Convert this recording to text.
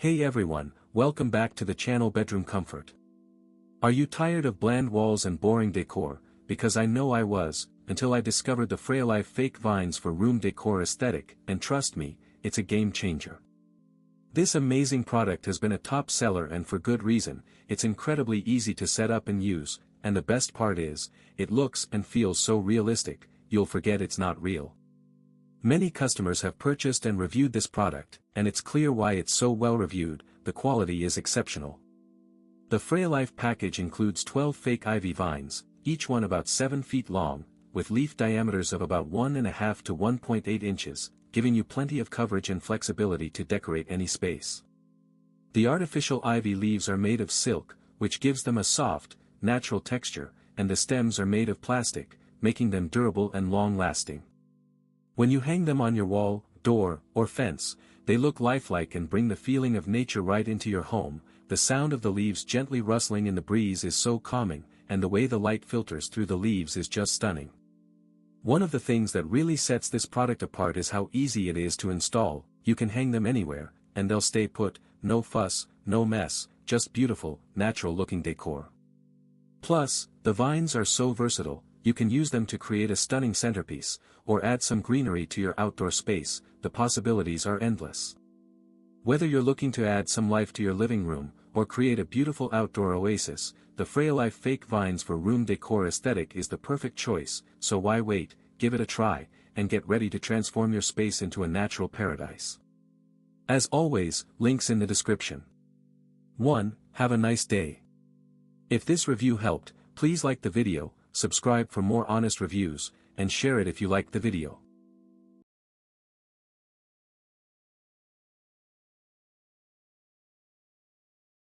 Hey everyone, welcome back to the channel Bedroom Comfort. Are you tired of bland walls and boring decor? Because I know I was, until I discovered the Freyalife fake vines for room decor aesthetic, and trust me, it's a game changer. This amazing product has been a top seller and for good reason. It's incredibly easy to set up and use, and the best part is, it looks and feels so realistic, you'll forget it's not real. Many customers have purchased and reviewed this product, and it's clear why it's so well reviewed. The quality is exceptional. The Freyalife package includes 12 fake ivy vines, each one about 7 feet long, with leaf diameters of about 1.5 to 1.8 inches, giving you plenty of coverage and flexibility to decorate any space. The artificial ivy leaves are made of silk, which gives them a soft, natural texture, and the stems are made of plastic, making them durable and long-lasting. When you hang them on your wall, door, or fence, they look lifelike and bring the feeling of nature right into your home. The sound of the leaves gently rustling in the breeze is so calming, and the way the light filters through the leaves is just stunning. One of the things that really sets this product apart is how easy it is to install. You can hang them anywhere, and they'll stay put, no fuss, no mess, just beautiful, natural-looking decor. Plus, the vines are so versatile. You can use them to create a stunning centerpiece, or add some greenery to your outdoor space. The possibilities are endless. Whether you're looking to add some life to your living room, or create a beautiful outdoor oasis, the Freyalife fake vines for room decor aesthetic is the perfect choice. So why wait? Give it a try, and get ready to transform your space into a natural paradise. As always, links in the description. 1. Have a nice day. If this review helped, please like the video, subscribe for more honest reviews, and share it if you liked the video.